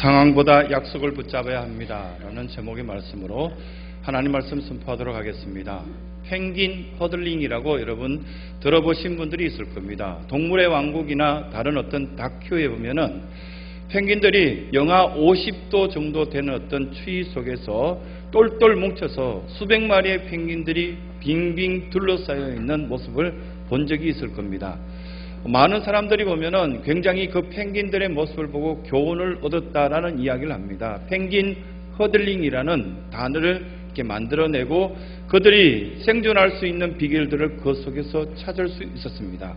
상황보다 약속을 붙잡아야 합니다 라는 제목의 말씀으로 하나님 말씀 선포하도록 하겠습니다. 펭귄 허들링이라고 여러분 들어보신 분들이 있을 겁니다. 동물의 왕국이나 다른 어떤 다큐에 보면은 펭귄들이 영하 50도 정도 되는 어떤 추위 속에서 똘똘 뭉쳐서 수백 마리의 펭귄들이 빙빙 둘러싸여 있는 모습을 본 적이 있을 겁니다. 많은 사람들이 보면은 굉장히 그 펭귄들의 모습을 보고 교훈을 얻었다라는 이야기를 합니다. 펭귄 허들링이라는 단어를 이렇게 만들어내고 그들이 생존할 수 있는 비결들을 그 속에서 찾을 수 있었습니다.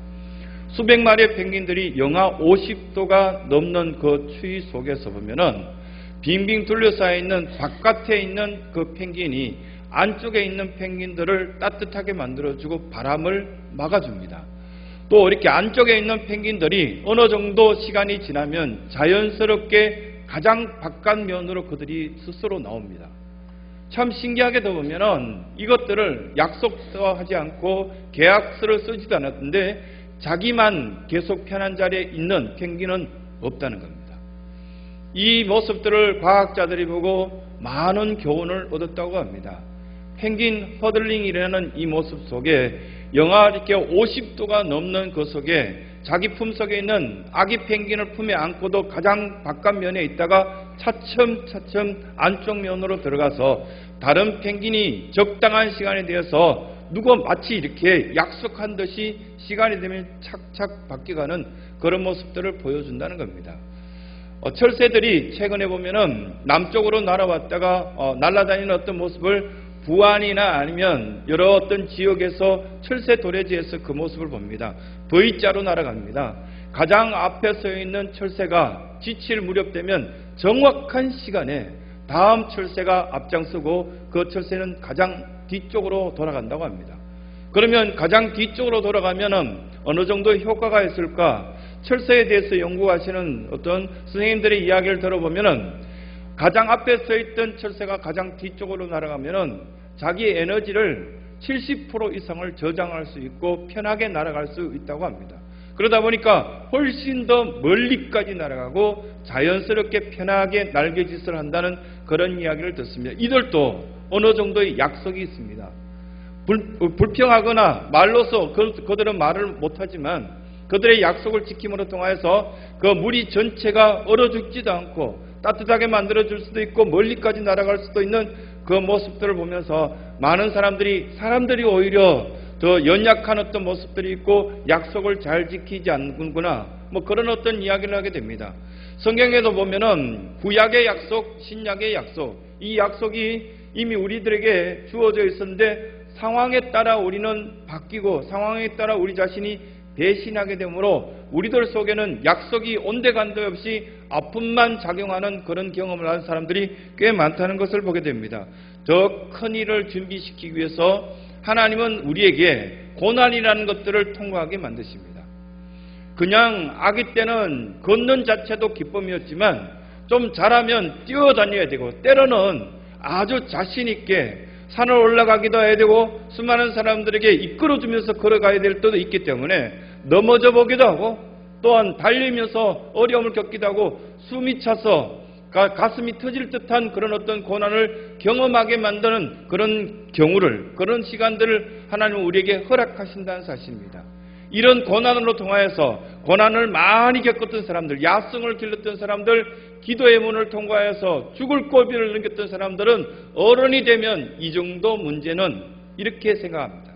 수백 마리의 펭귄들이 영하 50도가 넘는 그 추위 속에서 보면은 빙빙 둘러싸여 있는 바깥에 있는 그 펭귄이 안쪽에 있는 펭귄들을 따뜻하게 만들어주고 바람을 막아줍니다. 또 이렇게 안쪽에 있는 펭귄들이 어느 정도 시간이 지나면 자연스럽게 가장 바깥면으로 그들이 스스로 나옵니다. 참 신기하게도 보면은 이것들을 약속도 하지 않고 계약서를 쓰지도 않았는데 자기만 계속 편한 자리에 있는 펭귄은 없다는 겁니다. 이 모습들을 과학자들이 보고 많은 교훈을 얻었다고 합니다. 펭귄 허들링이라는 이 모습 속에 영하 이렇게 50도가 넘는 그 속에 자기 품속에 있는 아기 펭귄을 품에 안고도 가장 바깥면에 있다가 차츰차츰 안쪽 면으로 들어가서 다른 펭귄이 적당한 시간에 대해서 누가 마치 이렇게 약속한 듯이 시간이 되면 착착 바뀌어가는 그런 모습들을 보여준다는 겁니다. 철새들이 최근에 보면은 남쪽으로 날아왔다가 날아다니는 어떤 모습을 부안이나 아니면 여러 어떤 지역에서 철새 도래지에서 그 모습을 봅니다. V자로 날아갑니다. 가장 앞에 서 있는 철새가 지칠 무렵 되면 정확한 시간에 다음 철새가 앞장서고 그 철새는 가장 뒤쪽으로 돌아간다고 합니다. 그러면 가장 뒤쪽으로 돌아가면은 어느 정도 효과가 있을까? 철새에 대해서 연구하시는 어떤 선생님들의 이야기를 들어보면은 가장 앞에 서 있던 철새가 가장 뒤쪽으로 날아가면은 자기 에너지를 70% 이상을 저장할 수 있고 편하게 날아갈 수 있다고 합니다. 그러다 보니까 훨씬 더 멀리까지 날아가고 자연스럽게 편하게 날개짓을 한다는 그런 이야기를 듣습니다. 이들도 어느 정도의 약속이 있습니다. 불평하거나 말로서 그들은 말을 못하지만 그들의 약속을 지킴으로 통하여서 그 무리 전체가 얼어 죽지도 않고 따뜻하게 만들어줄 수도 있고 멀리까지 날아갈 수도 있는 그 모습들을 보면서 많은 사람들이 오히려 더 연약한 어떤 모습들이 있고 약속을 잘 지키지 않는구나 뭐 그런 어떤 이야기를 하게 됩니다. 성경에도 보면은 구약의 약속, 신약의 약속, 이 약속이 이미 우리들에게 주어져 있었는데 상황에 따라 우리는 바뀌고 상황에 따라 우리 자신이 배신하게 되므로 우리들 속에는 약속이 온데간데 없이 아픔만 작용하는 그런 경험을 하는 사람들이 꽤 많다는 것을 보게 됩니다. 더 큰 일을 준비시키기 위해서 하나님은 우리에게 고난이라는 것들을 통과하게 만드십니다. 그냥 아기 때는 걷는 자체도 기쁨이었지만 좀 자라면 뛰어다녀야 되고 때로는 아주 자신 있게 산을 올라가기도 해야 되고 수많은 사람들에게 이끌어주면서 걸어가야 될 때도 있기 때문에 넘어져 보기도 하고 또한 달리면서 어려움을 겪기도 하고 숨이 차서 가슴이 터질 듯한 그런 어떤 고난을 경험하게 만드는 그런 경우를 그런 시간들을 하나님은 우리에게 허락하신다는 사실입니다. 이런 고난으로 통하여서 고난을 많이 겪었던 사람들, 야성을 길렀던 사람들, 기도의 문을 통과해서 죽을 고비를 넘겼던 사람들은 어른이 되면 이 정도 문제는 이렇게 생각합니다.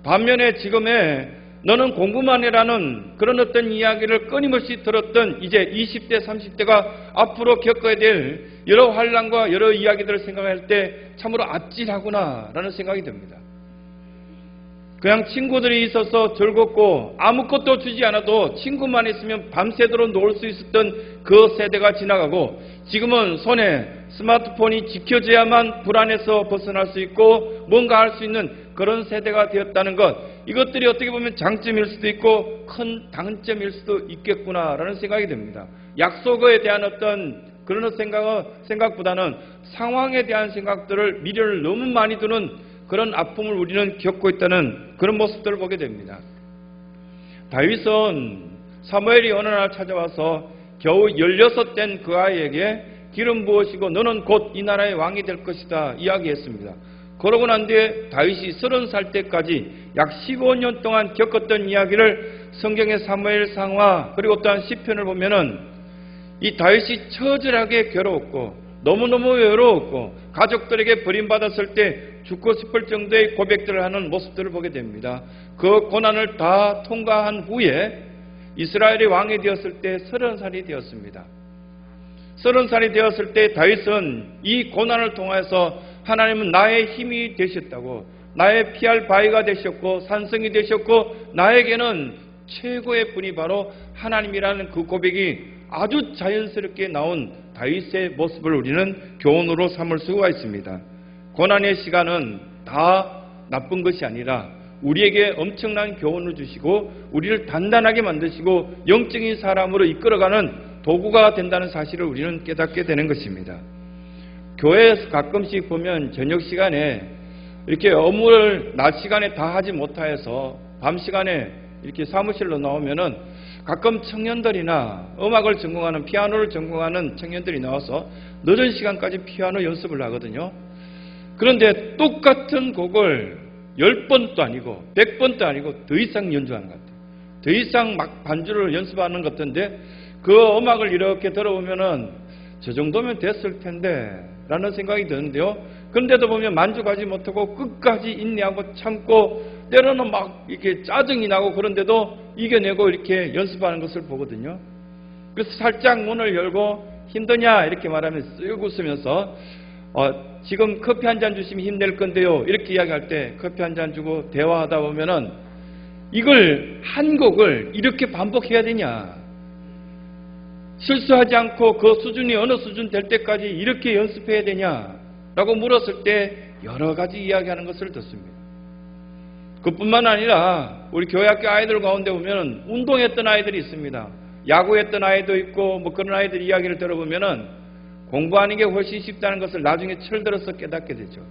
반면에 지금의 너는 공부만 해라는 그런 어떤 이야기를 끊임없이 들었던 이제 20대, 30대가 앞으로 겪어야 될 여러 환난과 여러 이야기들을 생각할 때 참으로 아찔하구나라는 생각이 듭니다. 그냥 친구들이 있어서 즐겁고 아무것도 주지 않아도 친구만 있으면 밤새도록 놀 수 있었던 그 세대가 지나가고 지금은 손에 스마트폰이 지켜져야만 불안에서 벗어날 수 있고 뭔가 할 수 있는 그런 세대가 되었다는 것, 이것들이 어떻게 보면 장점일 수도 있고 큰 단점일 수도 있겠구나라는 생각이 듭니다. 약속에 대한 어떤 그런 생각보다는 상황에 대한 생각들을 미련을 너무 많이 두는 그런 아픔을 우리는 겪고 있다는 그런 모습들을 보게 됩니다. 다윗은 사무엘이 어느 날 찾아와서 겨우 16 된 그 아이에게 기름 부으시고 너는 곧 이 나라의 왕이 될 것이다 이야기했습니다. 그러고 난 뒤에 다윗이 30살 때까지 약 15년 동안 겪었던 이야기를 성경의 사무엘상과 그리고 또한 시편을 보면은 이 다윗이 처절하게 괴로웠고 너무너무 외로웠고 가족들에게 버림받았을 때 죽고 싶을 정도의 고백들을 하는 모습들을 보게 됩니다. 그 고난을 다 통과한 후에 이스라엘의 왕이 되었을 때 30살이 되었습니다. 30살이 되었을 때 다윗은 이 고난을 통해서 하나님은 나의 힘이 되셨다고, 나의 피할 바위가 되셨고 산성이 되셨고 나에게는 최고의 분이 바로 하나님이라는 그 고백이 아주 자연스럽게 나온 다윗의 모습을 우리는 교훈으로 삼을 수가 있습니다. 고난의 시간은 다 나쁜 것이 아니라 우리에게 엄청난 교훈을 주시고 우리를 단단하게 만드시고 영적인 사람으로 이끌어가는 도구가 된다는 사실을 우리는 깨닫게 되는 것입니다. 교회에서 가끔씩 보면 저녁 시간에 이렇게 업무를 낮 시간에 다 하지 못하여서 밤 시간에 이렇게 사무실로 나오면은 가끔 청년들이나 음악을 전공하는, 피아노를 전공하는 청년들이 나와서 늦은 시간까지 피아노 연습을 하거든요. 그런데 똑같은 곡을 10번도 아니고 100번도 아니고 더 이상 연주하는 것 같아요. 더 이상 막 반주를 연습하는 것 같은데 그 음악을 이렇게 들어보면은 저 정도면 됐을 텐데 라는 생각이 드는데요. 그런데도 보면 만족하지 못하고 끝까지 인내하고 참고 때로는 막 이렇게 짜증이 나고 그런데도 이겨내고 이렇게 연습하는 것을 보거든요. 그래서 살짝 문을 열고 힘드냐 이렇게 말하면 쓱 웃으면서 지금 커피 한 잔 주시면 힘낼 건데요 이렇게 이야기할 때 커피 한 잔 주고 대화하다 보면은 이걸 한 곡을 이렇게 반복해야 되냐, 실수하지 않고 그 수준이 어느 수준 될 때까지 이렇게 연습해야 되냐라고 물었을 때 여러 가지 이야기하는 것을 듣습니다. 그뿐만 아니라 우리 교회학교 아이들 가운데 보면 운동했던 아이들이 있습니다. 야구했던 아이도 있고 뭐 그런 아이들 이야기를 들어보면은 공부하는 게 훨씬 쉽다는 것을 나중에 철들어서 깨닫게 되죠.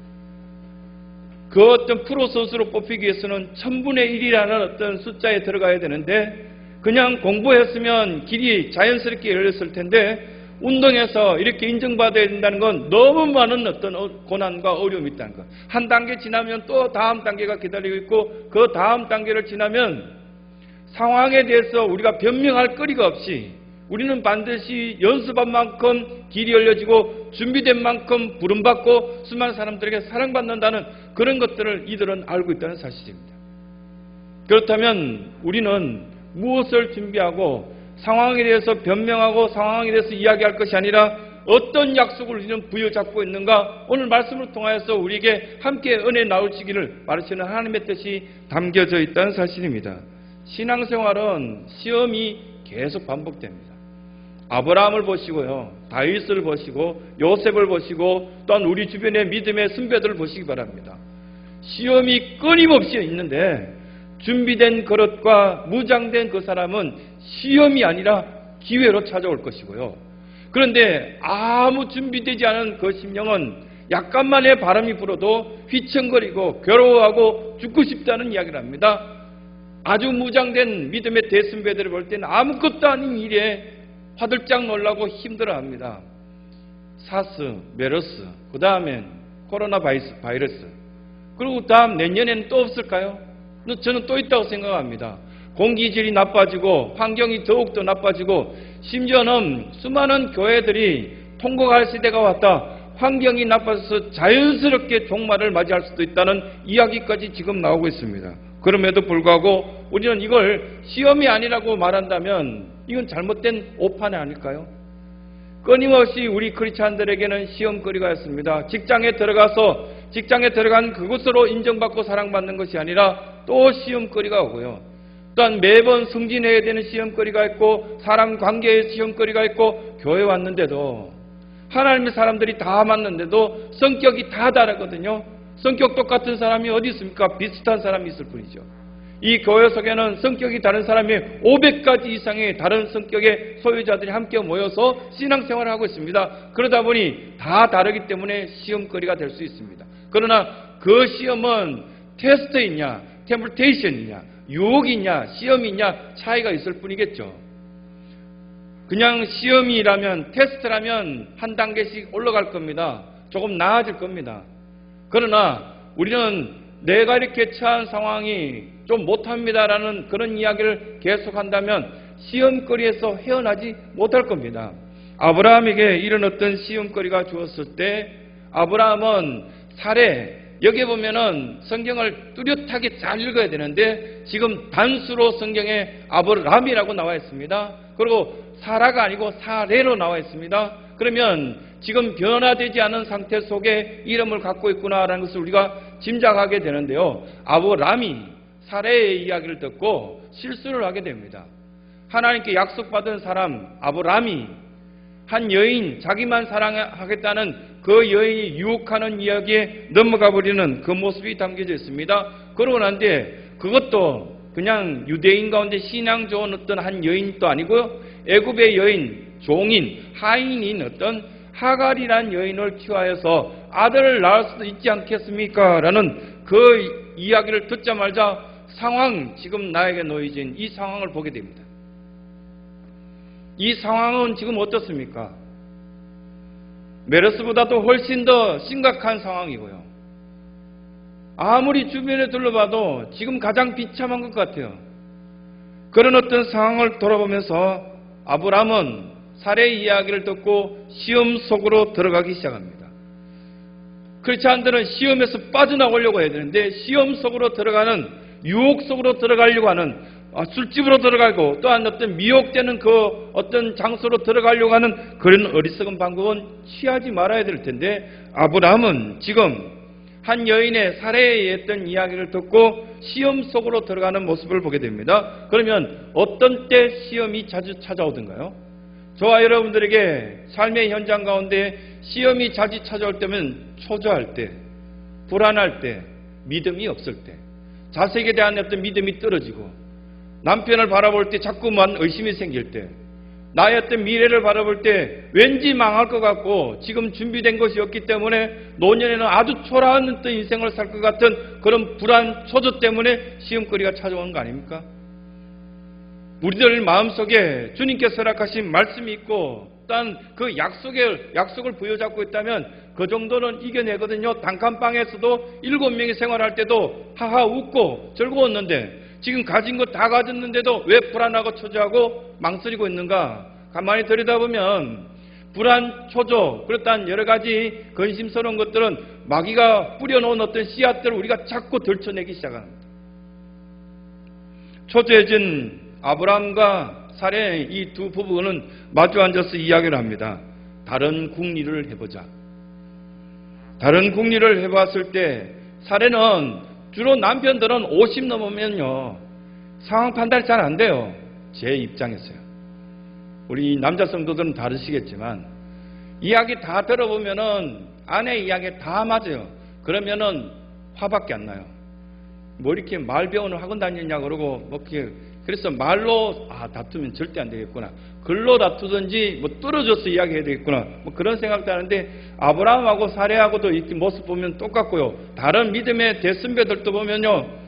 그 어떤 프로 선수로 뽑히기 위해서는 1000분의 1이라는 어떤 숫자에 들어가야 되는데 그냥 공부했으면 길이 자연스럽게 열렸을 텐데 운동해서 이렇게 인정받아야 된다는 건 너무 많은 어떤 고난과 어려움이 있다는 것. 한 단계 지나면 또 다음 단계가 기다리고 있고 그 다음 단계를 지나면 상황에 대해서 우리가 변명할 거리가 없이 우리는 반드시 연습한 만큼 길이 열려지고 준비된 만큼 부름받고 수많은 사람들에게 사랑받는다는 그런 것들을 이들은 알고 있다는 사실입니다. 그렇다면 우리는 무엇을 준비하고 상황에 대해서 변명하고 상황에 대해서 이야기할 것이 아니라 어떤 약속을 우리는 부여잡고 있는가, 오늘 말씀을 통하여서 우리에게 함께 은혜 나오시기를 바라시는 하나님의 뜻이 담겨져 있다는 사실입니다. 신앙생활은 시험이 계속 반복됩니다. 아브라함을 보시고요, 다윗을 보시고 요셉을 보시고 또한 우리 주변의 믿음의 선배들을 보시기 바랍니다. 시험이 끊임없이 있는데 준비된 그릇과 무장된 그 사람은 시험이 아니라 기회로 찾아올 것이고요. 그런데 아무 준비되지 않은 그 심령은 약간만의 바람이 불어도 휘청거리고 괴로워하고 죽고 싶다는 이야기를 합니다. 아주 무장된 믿음의 대선배들을 볼 때는 아무것도 아닌 일에 화들짝 놀라고 힘들어합니다. 사스, 메르스, 그 다음엔 코로나 바이러스, 그리고 다음 내년에는 또 없을까요? 저는 또 있다고 생각합니다. 공기질이 나빠지고 환경이 더욱더 나빠지고 심지어는 수많은 교회들이 통곡할 시대가 왔다, 환경이 나빠져서 자연스럽게 종말을 맞이할 수도 있다는 이야기까지 지금 나오고 있습니다. 그럼에도 불구하고 우리는 이걸 시험이 아니라고 말한다면 이건 잘못된 오판이 아닐까요? 끊임없이 우리 크리스찬들에게는 시험거리가 있습니다. 직장에 들어간 그곳으로 인정받고 사랑받는 것이 아니라 또 시험거리가 오고요. 또한 매번 승진해야 되는 시험거리가 있고 사람 관계의 시험거리가 있고 교회 왔는데도 하나님의 사람들이 다 맞는데도 성격이 다 다르거든요. 성격 똑같은 사람이 어디 있습니까? 비슷한 사람이 있을 뿐이죠. 이 교회 속에는 성격이 다른 사람이 500가지 이상의 다른 성격의 소유자들이 함께 모여서 신앙생활을 하고 있습니다. 그러다 보니 다 다르기 때문에 시험거리가 될 수 있습니다. 그러나 그 시험은 테스트이냐, 템플테이션이냐, 유혹이냐, 시험이냐 차이가 있을 뿐이겠죠. 그냥 시험이라면, 테스트라면 한 단계씩 올라갈 겁니다. 조금 나아질 겁니다. 그러나 우리는 내가 이렇게 처한 상황이 좀 못합니다라는 그런 이야기를 계속한다면 시험거리에서 헤어나지 못할 겁니다. 아브라함에게 이런 어떤 시험거리가 주었을 때 아브라함은 사례, 여기 보면은 성경을 뚜렷하게 잘 읽어야 되는데 지금 단수로 성경에 아브라함이라고 나와 있습니다. 그리고 사라가 아니고 사례로 나와 있습니다. 그러면 지금 변화되지 않은 상태 속에 이름을 갖고 있구나라는 것을 우리가 짐작하게 되는데요. 아브라함이 사례의 이야기를 듣고 실수를 하게 됩니다. 하나님께 약속받은 사람 아브라함이 한 여인, 자기만 사랑하겠다는 그 여인이 유혹하는 이야기에 넘어가 버리는 그 모습이 담겨져 있습니다. 그러고 난 뒤에 그것도 그냥 유대인 가운데 신앙 좋은 어떤 한 여인도 아니고 애굽의 여인, 종인, 하인인 어떤 하갈이란 여인을 취하여서 아들을 낳을 수도 있지 않겠습니까? 라는 그 이야기를 듣자마자 상황, 지금 나에게 놓여진 이 상황을 보게 됩니다. 이 상황은 지금 어떻습니까? 메르스보다도 훨씬 더 심각한 상황이고요. 아무리 주변에 둘러봐도 지금 가장 비참한 것 같아요. 그런 어떤 상황을 돌아보면서 아브라함은 사례의 이야기를 듣고 시험 속으로 들어가기 시작합니다. 크리스찬들은 시험에서 빠져나오려고 해야 되는데 시험 속으로 들어가는, 유혹 속으로 들어가려고 하는, 술집으로 들어가고 또한 어떤 미혹되는 그 어떤 장소로 들어가려고 하는 그런 어리석은 방법은 취하지 말아야 될 텐데 아브라함은 지금 한 여인의 사례에 했던 이야기를 듣고 시험 속으로 들어가는 모습을 보게 됩니다. 그러면 어떤 때 시험이 자주 찾아오던가요? 저와 여러분들에게 삶의 현장 가운데 시험이 자주 찾아올 때면 초조할 때, 불안할 때, 믿음이 없을 때, 자식에 대한 어떤 믿음이 떨어지고 남편을 바라볼 때 자꾸만 의심이 생길 때, 나의 어떤 미래를 바라볼 때 왠지 망할 것 같고 지금 준비된 것이 없기 때문에 노년에는 아주 초라한 어떤 인생을 살 것 같은 그런 불안, 초조 때문에 시험거리가 찾아오는 거 아닙니까? 우리들 마음속에 주님께서 허락하신 말씀이 있고 또한 그 약속을 부여잡고 있다면 그 정도는 이겨내거든요. 단칸방에서도 7명이 생활할 때도 하하 웃고 즐거웠는데 지금 가진 것 다 가졌는데도 왜 불안하고 초조하고 망설이고 있는가? 가만히 들여다보면 불안, 초조, 그렇다는 여러 가지 근심스러운 것들은 마귀가 뿌려놓은 어떤 씨앗들을 우리가 자꾸 들춰내기 시작합니다. 초조해진 아브라함과 사례 이 두 부부는 마주 앉아서 이야기를 합니다. 다른 궁리를 해보자. 다른 궁리를 해봤을 때 사례는 주로 남편들은 50 넘으면요 상황 판단이 잘 안 돼요. 제 입장에서요. 우리 남자 성도들은 다르시겠지만 이야기 다 들어보면은 아내 이야기 다 맞아요. 그러면은 화밖에 안 나요. 뭐 이렇게 말배운을 학원 다니냐 그러고 뭐 이렇게 그래서 말로 다투면 절대 안 되겠구나. 글로 다투든지 뭐 떨어져서 이야기해야 되겠구나. 뭐 그런 생각도 하는데 아브라함하고 사례하고도 이 모습 보면 똑같고요. 다른 믿음의 대선배들도 보면요.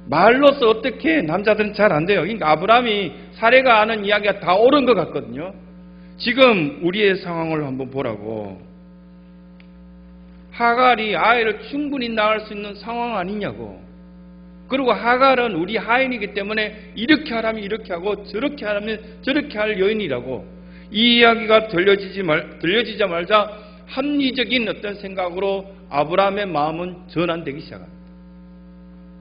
말로서 어떻게 남자들은 잘 안 돼요. 그러니까 아브라함이 사례가 아는 이야기가 다 옳은 것 같거든요. 지금 우리의 상황을 한번 보라고. 하갈이 아이를 충분히 낳을 수 있는 상황 아니냐고. 그리고 하갈은 우리 하인이기 때문에 이렇게 하라면 이렇게 하고 저렇게 하라면 저렇게 할 여인이라고. 이 이야기가 들려지자마자 합리적인 어떤 생각으로 아브라함의 마음은 전환되기 시작합니다.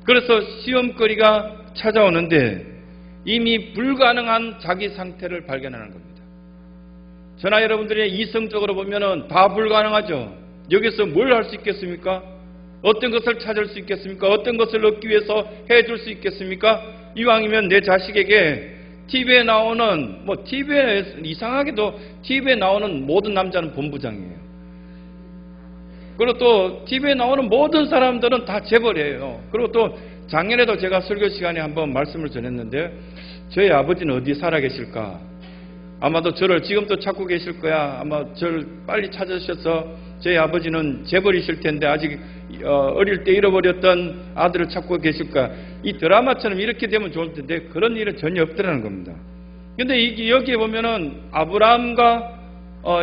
그래서 시험거리가 찾아오는데 이미 불가능한 자기 상태를 발견하는 겁니다. 저나 여러분들이 이성적으로 보면은 다 불가능하죠. 여기서 뭘 할 수 있겠습니까? 어떤 것을 찾을 수 있겠습니까? 어떤 것을 얻기 위해서 해줄 수 있겠습니까? 이왕이면 내 자식에게 TV에 나오는, TV에, 이상하게도 TV에 나오는 모든 남자는 본부장이에요. 그리고 또 TV에 나오는 모든 사람들은 다 재벌이에요. 그리고 또 작년에도 제가 설교 시간에 한번 말씀을 전했는데 저희 아버지는 어디 살아 계실까? 아마도 저를 지금도 찾고 계실 거야. 아마 저를 빨리 찾으셔서 저희 아버지는 재벌이실 텐데 아직 어릴 때 잃어버렸던 아들을 찾고 계실 거야. 이 드라마처럼 이렇게 되면 좋을 텐데 그런 일은 전혀 없더라는 겁니다. 근데 여기에 보면은 아브라함과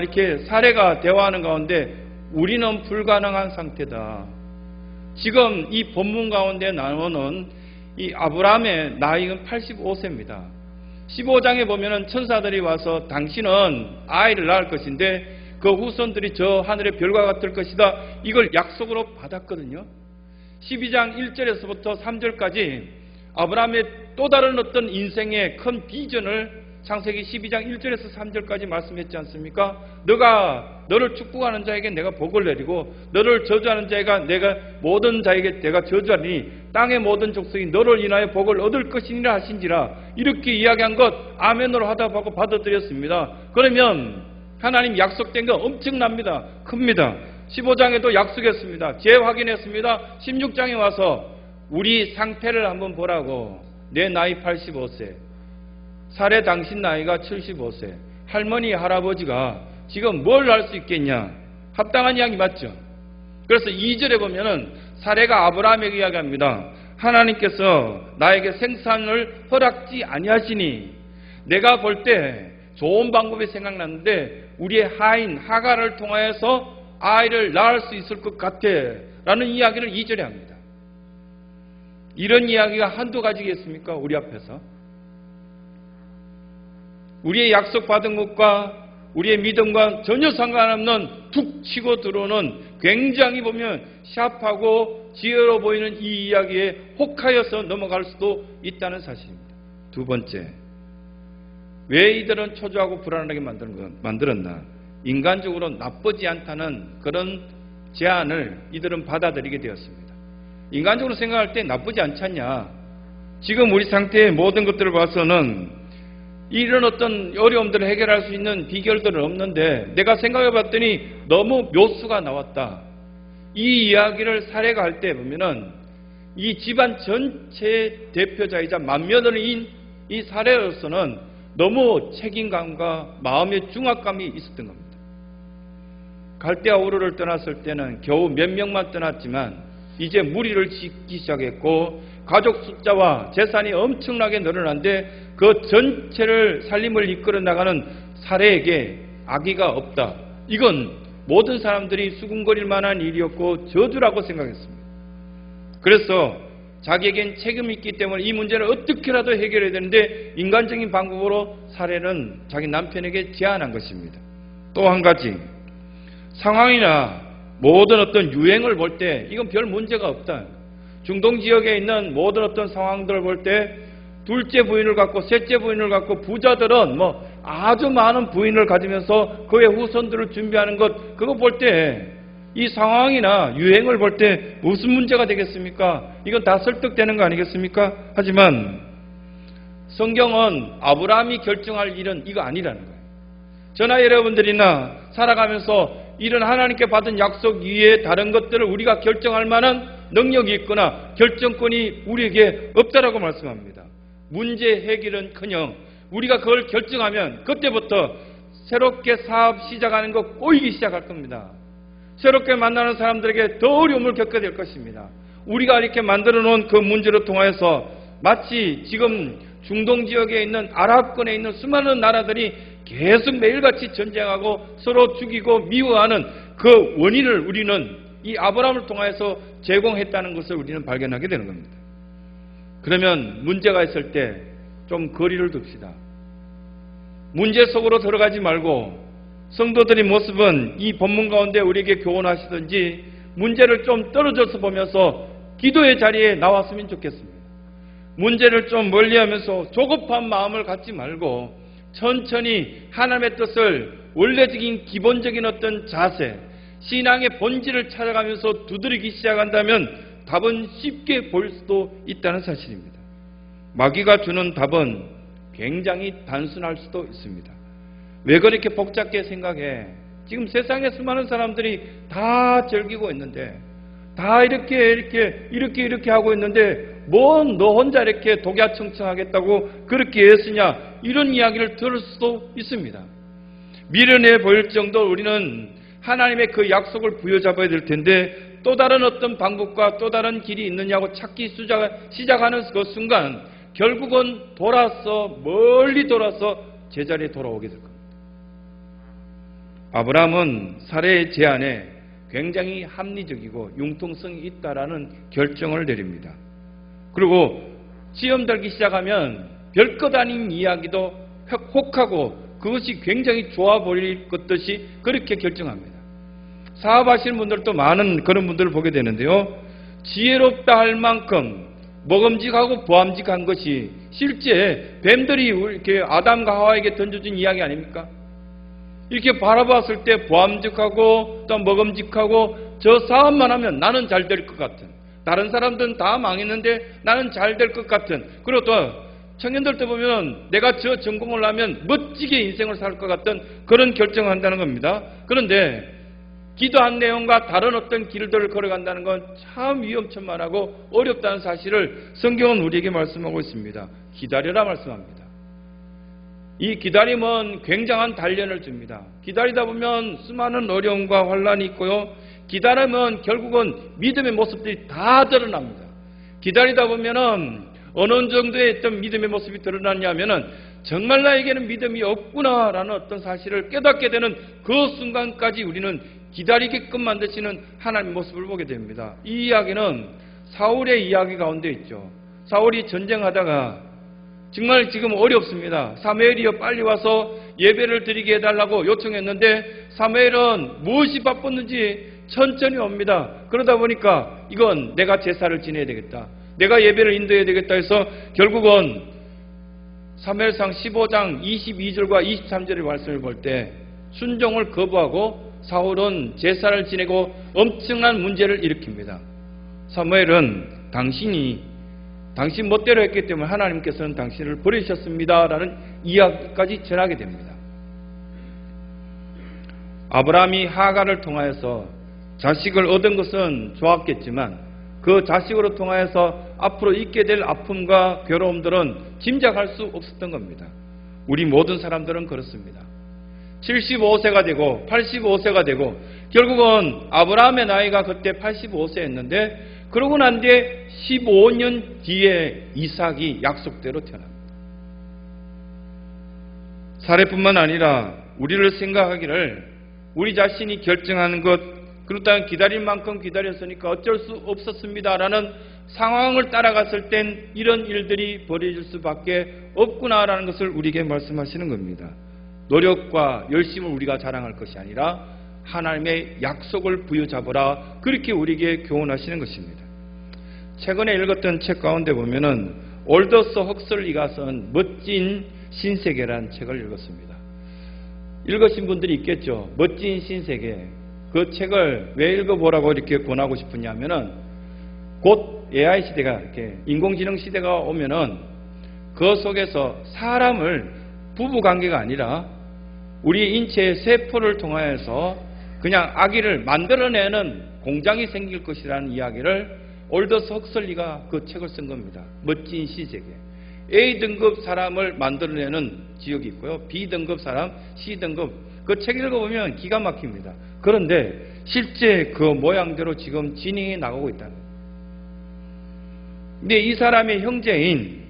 이렇게 사례가 대화하는 가운데 우리는 불가능한 상태다. 지금 이 본문 가운데 나오는 이 아브라함의 나이는 85세입니다. 15장에 보면은 천사들이 와서 당신은 아이를 낳을 것인데 그 후손들이 저 하늘의 별과 같을 것이다. 이걸 약속으로 받았거든요. 12장 1절에서부터 3절까지 아브라함의 또 다른 어떤 인생의 큰 비전을 창세기 12장 1절에서 3절까지 말씀했지 않습니까? 너를 축복하는 자에게 내가 복을 내리고 너를 저주하는 자에게 내가 모든 자에게 내가 저주하니 땅의 모든 족속이 너를 인하여 복을 얻을 것이니라 하신지라. 이렇게 이야기한 것 아멘으로 하다 보고 받아들였습니다. 그러면 하나님 약속된 거 엄청납니다. 큽니다. 15장에도 약속했습니다. 재확인했습니다. 16장에 와서 우리 상태를 한번 보라고. 내 나이 85세, 사례 당신 나이가 75세, 할머니 할아버지가 지금 뭘 할 수 있겠냐? 합당한 이야기 맞죠? 그래서 2절에 보면은 사례가 아브라함에게 이야기합니다. 하나님께서 나에게 생산을 허락지 아니하시니 내가 볼 때 좋은 방법이 생각났는데 우리의 하인 하가를 통하여서 아이를 낳을 수 있을 것 같아 라는 이야기를 2절에 합니다. 이런 이야기가 한두 가지겠습니까? 우리 앞에서. 우리의 약속받은 것과 우리의 믿음과 전혀 상관없는 툭 치고 들어오는 굉장히 보면 샤프하고 지혜로 보이는 이 이야기에 혹하여서 넘어갈 수도 있다는 사실입니다. 두 번째, 왜 이들은 초조하고 불안하게 만들었나? 인간적으로 나쁘지 않다는 그런 제안을 이들은 받아들이게 되었습니다. 인간적으로 생각할 때 나쁘지 않지 않냐? 지금 우리 상태의 모든 것들을 봐서는 이런 어떤 어려움들을 해결할 수 있는 비결들은 없는데 내가 생각해 봤더니 너무 묘수가 나왔다. 이 이야기를 사례가 할 때 보면은 이 집안 전체의 대표자이자 맏며느리인 이 사례로서는 너무 책임감과 마음의 중압감이 있었던 겁니다. 갈대아 우르를 떠났을 때는 겨우 몇 명만 떠났지만 이제 무리를 짓기 시작했고 가족 숫자와 재산이 엄청나게 늘어난데 그 전체를 살림을 이끌어 나가는 사례에게 아기가 없다. 이건 모든 사람들이 수군거릴 만한 일이었고 저주라고 생각했습니다. 그래서 자기에겐 책임이 있기 때문에 이 문제를 어떻게라도 해결해야 되는데 인간적인 방법으로 사례는 자기 남편에게 제안한 것입니다. 또 한 가지, 상황이나 모든 어떤 유행을 볼 때 이건 별 문제가 없다. 중동 지역에 있는 모든 어떤 상황들을 볼 때 둘째 부인을 갖고 셋째 부인을 갖고 부자들은 아주 많은 부인을 가지면서 그의 후손들을 준비하는 것, 그거 볼 때 이 상황이나 유행을 볼 때 무슨 문제가 되겠습니까? 이건 다 설득되는 거 아니겠습니까? 하지만 성경은 아브라함이 결정할 일은 이거 아니라는 거예요. 저나 여러분들이나 살아가면서 이런 하나님께 받은 약속 이외에 다른 것들을 우리가 결정할 만한 능력이 있거나 결정권이 우리에게 없다라고 말씀합니다. 문제 해결은커녕 우리가 그걸 결정하면 그때부터 새롭게 사업 시작하는 거 꼬이기 시작할 겁니다. 새롭게 만나는 사람들에게 더 어려움을 겪게 될 것입니다. 우리가 이렇게 만들어 놓은 그 문제를 통해서 마치 지금 중동 지역에 있는 아랍권에 있는 수많은 나라들이 계속 매일같이 전쟁하고 서로 죽이고 미워하는 그 원인을 우리는 이 아브라함을 통해서 제공했다는 것을 우리는 발견하게 되는 겁니다. 그러면 문제가 있을 때 좀 거리를 둡시다. 문제 속으로 들어가지 말고 성도들의 모습은 이 본문 가운데 우리에게 교훈하시든지 문제를 좀 떨어져서 보면서 기도의 자리에 나왔으면 좋겠습니다. 문제를 좀 멀리하면서 조급한 마음을 갖지 말고 천천히 하나님의 뜻을 원래적인 기본적인 어떤 자세, 신앙의 본질을 찾아가면서 두드리기 시작한다면 답은 쉽게 보일 수도 있다는 사실입니다. 마귀가 주는 답은 굉장히 단순할 수도 있습니다. 왜 그렇게 복잡하게 생각해? 지금 세상에 수많은 사람들이 다 즐기고 있는데 다 이렇게 하고 있는데 뭔 너 혼자 이렇게 독야청청하겠다고 그렇게 애쓰냐? 이런 이야기를 들을 수도 있습니다. 미련해 보일 정도로 우리는 하나님의 그 약속을 부여잡아야 될 텐데 또 다른 어떤 방법과 또 다른 길이 있느냐고 찾기 시작하는 그 순간 결국은 멀리 돌아서 제자리에 돌아오게 될 겁니다. 아브라함은 사례의 제안에 굉장히 합리적이고 융통성이 있다라는 결정을 내립니다. 그리고 시험 들기 시작하면 별것 아닌 이야기도 혹하고 그것이 굉장히 좋아 보일 것듯이 그렇게 결정합니다. 사업하시는 분들도 많은 그런 분들을 보게 되는데요. 지혜롭다 할 만큼 먹음직하고 보암직한 것이 실제 뱀들이 이렇게 아담과 하와에게 던져준 이야기 아닙니까? 이렇게 바라봤을 때 보암직하고 또 먹음직하고 저 사업만 하면 나는 잘 될 것 같은, 다른 사람들은 다 망했는데 나는 잘 될 것 같은, 그리고 또 청년들도 보면 내가 저 전공을 하면 멋지게 인생을 살 것 같은 그런 결정을 한다는 겁니다. 그런데 기도한 내용과 다른 어떤 길들을 걸어간다는 건 참 위험천만하고 어렵다는 사실을 성경은 우리에게 말씀하고 있습니다. 기다려라 말씀합니다. 이 기다림은 굉장한 단련을 줍니다. 기다리다 보면 수많은 어려움과 환란이 있고요. 기다리면 결국은 믿음의 모습들이 다 드러납니다. 기다리다 보면은 어느 정도의 어떤 믿음의 모습이 드러났냐면은 정말 나에게는 믿음이 없구나라는 어떤 사실을 깨닫게 되는 그 순간까지 우리는 기다리게끔 만드시는 하나님의 모습을 보게 됩니다. 이 이야기는 사울의 이야기 가운데 있죠. 사울이 전쟁하다가 정말 지금 어렵습니다. 사무엘이여 빨리 와서 예배를 드리게 해달라고 요청했는데 사무엘은 무엇이 바빴는지 천천히 옵니다. 그러다 보니까 이건 내가 제사를 지내야 되겠다, 내가 예배를 인도해야 되겠다 해서 결국은 사무엘상 15장 22절과 23절의 말씀을 볼 때 순종을 거부하고 사울은 제사를 지내고 엄청난 문제를 일으킵니다. 사무엘은 당신 멋대로 했기 때문에 하나님께서는 당신을 버리셨습니다 라는 이야기까지 전하게 됩니다. 아브라함이 하갈을 통하여서 자식을 얻은 것은 좋았겠지만 그 자식으로 통하여서 앞으로 있게 될 아픔과 괴로움들은 짐작할 수 없었던 겁니다. 우리 모든 사람들은 그렇습니다. 75세가 되고 85세가 되고 결국은 아브라함의 나이가 그때 85세였는데 그러고 난 뒤에 15년 뒤에 이삭이 약속대로 태어납니다. 사례뿐만 아니라 우리를 생각하기를 우리 자신이 결정하는 것, 그렇다면 기다릴 만큼 기다렸으니까 어쩔 수 없었습니다라는 상황을 따라갔을 땐 이런 일들이 벌어질 수밖에 없구나라는 것을 우리에게 말씀하시는 겁니다. 노력과 열심을 우리가 자랑할 것이 아니라 하나님의 약속을 부여잡으라, 그렇게 우리에게 교훈하시는 것입니다. 최근에 읽었던 책 가운데 보면은 올더스 헉슬리가 쓴 멋진 신세계라는 책을 읽었습니다. 읽으신 분들이 있겠죠. 멋진 신세계. 그 책을 왜 읽어보라고 이렇게 권하고 싶으냐면은 곧 AI 시대가 이렇게 인공지능 시대가 오면은 그 속에서 사람을 부부관계가 아니라 우리 인체의 세포를 통하여서 그냥 아기를 만들어내는 공장이 생길 것이라는 이야기를 올더스 헉슬리가 그 책을 쓴 겁니다. 멋진 신세계. A등급 사람을 만들어내는 지역이 있고요. B등급 사람, C등급. 그 책 읽어보면 기가 막힙니다. 그런데 실제 그 모양대로 지금 진행이 나가고 있다는 거예요. 근데 이 사람의 형제인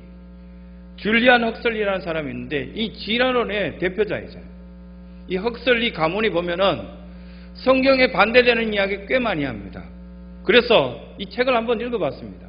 줄리안 헉슬리라는 사람이 있는데 이 진화론의 대표자이잖아요. 이 헉슬리 가문이 보면은 성경에 반대되는 이야기 꽤 많이 합니다. 그래서 이 책을 한번 읽어봤습니다.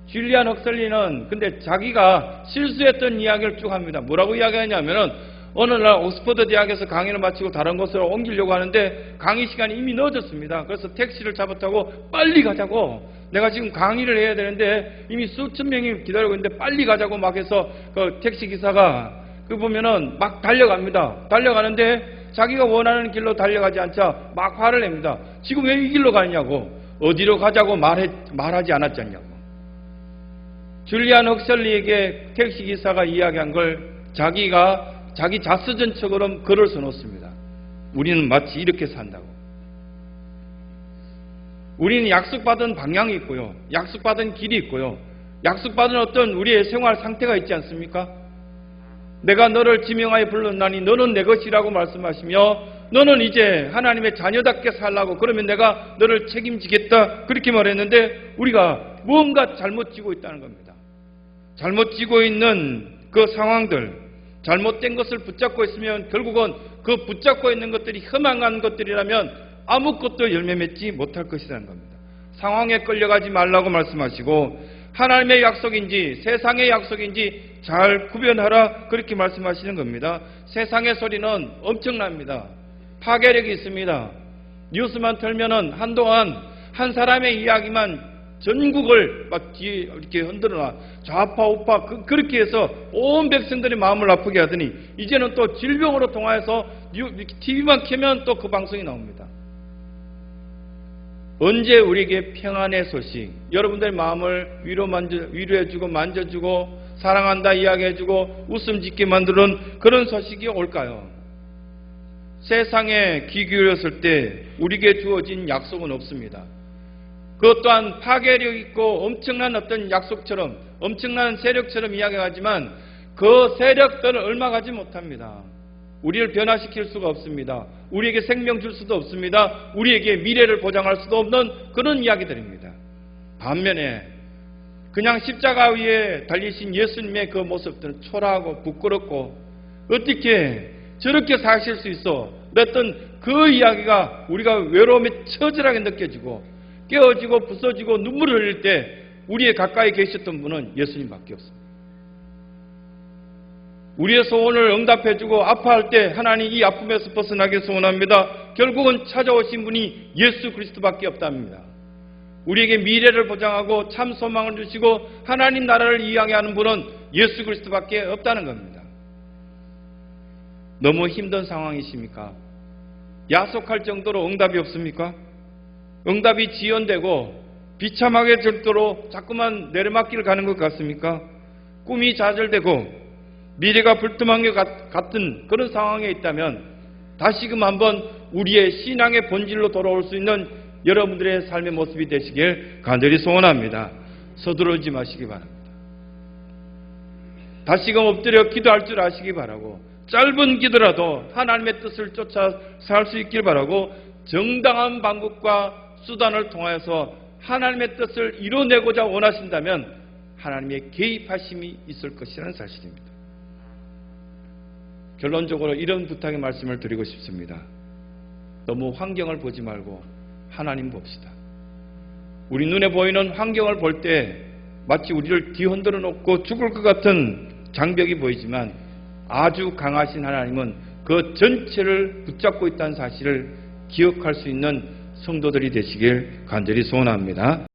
줄리안 헉슬리는 근데 자기가 실수했던 이야기를 쭉 합니다. 뭐라고 이야기하냐면은 어느 날 옥스퍼드 대학에서 강의를 마치고 다른 곳으로 옮기려고 하는데 강의 시간이 이미 늦어졌습니다. 그래서 택시를 잡아타고 빨리 가자고, 내가 지금 강의를 해야 되는데 이미 수천 명이 기다리고 있는데 빨리 가자고 막 해서 그 택시 기사가 그 보면은 막 달려갑니다. 달려가는데 자기가 원하는 길로 달려가지 않자 막 화를 냅니다. 지금 왜 이 길로 가냐고, 어디로 가자고 말하지 않았지 않냐고. 줄리안 헉슬리에게 택시 기사가 이야기한 걸 자기 자서전처럼 글을 써놓습니다. 우리는 마치 이렇게 산다고. 우리는 약속받은 방향이 있고요, 약속받은 길이 있고요, 약속받은 어떤 우리의 생활 상태가 있지 않습니까? 내가 너를 지명하여 불렀나니 너는 내 것이라고 말씀하시며 너는 이제 하나님의 자녀답게 살라고, 그러면 내가 너를 책임지겠다, 그렇게 말했는데 우리가 무언가 잘못 지고 있다는 겁니다. 잘못 지고 있는 그 상황들, 잘못된 것을 붙잡고 있으면 결국은 그 붙잡고 있는 것들이 흠앙한 것들이라면 아무것도 열매 맺지 못할 것이라는 겁니다. 상황에 끌려가지 말라고 말씀하시고 하나님의 약속인지 세상의 약속인지 잘 구별하라 그렇게 말씀하시는 겁니다. 세상의 소리는 엄청납니다. 파괴력이 있습니다. 뉴스만 틀면은 한동안 한 사람의 이야기만 전국을 막 뒤에 이렇게 흔들어놔 좌파 우파 그렇게 해서 온 백성들의 마음을 아프게 하더니 이제는 또 질병으로 통하여서 TV만 켜면 또 그 방송이 나옵니다. 언제 우리에게 평안의 소식, 여러분들의 마음을 위로해주고 만져주고 사랑한다 이야기해주고 웃음 짓게 만드는 그런 소식이 올까요? 세상에 귀 기울였을 때 우리에게 주어진 약속은 없습니다. 그것 또한 파괴력 있고 엄청난 어떤 약속처럼 엄청난 세력처럼 이야기하지만 그 세력들은 얼마 가지 못합니다. 우리를 변화시킬 수가 없습니다. 우리에게 생명 줄 수도 없습니다. 우리에게 미래를 보장할 수도 없는 그런 이야기들입니다. 반면에 그냥 십자가 위에 달리신 예수님의 그 모습들은 초라하고 부끄럽고 어떻게 저렇게 사실 수 있어? 어떤 그 이야기가 우리가 외로움에 처절하게 느껴지고 깨어지고 부서지고 눈물을 흘릴 때 우리의 가까이 계셨던 분은 예수님밖에 없습니다. 우리의 소원을 응답해주고 아파할 때 하나님 이 아픔에서 벗어나게 소원합니다. 결국은 찾아오신 분이 예수 그리스도밖에 없답니다. 우리에게 미래를 보장하고 참 소망을 주시고 하나님 나라를 이야기하는 분은 예수 그리스도밖에 없다는 겁니다. 너무 힘든 상황이십니까? 야속할 정도로 응답이 없습니까? 응답이 지연되고 비참하게 절도로 자꾸만 내리막길 가는 것 같습니까? 꿈이 좌절되고 미래가 불투명한 것 같은 그런 상황에 있다면 다시금 한번 우리의 신앙의 본질로 돌아올 수 있는 여러분들의 삶의 모습이 되시길 간절히 소원합니다. 서두르지 마시기 바랍니다. 다시금 엎드려 기도할 줄 아시기 바라고 짧은 기도라도 하나님의 뜻을 쫓아 살 수 있길 바라고 정당한 방법과 수단을 통하여서 하나님의 뜻을 이뤄내고자 원하신다면 하나님의 개입하심이 있을 것이라는 사실입니다. 결론적으로 이런 부탁의 말씀을 드리고 싶습니다. 너무 환경을 보지 말고 하나님 봅시다. 우리 눈에 보이는 환경을 볼 때 마치 우리를 뒤흔들어 놓고 죽을 것 같은 장벽이 보이지만 아주 강하신 하나님은 그 전체를 붙잡고 있다는 사실을 기억할 수 있는 성도들이 되시길 간절히 소원합니다.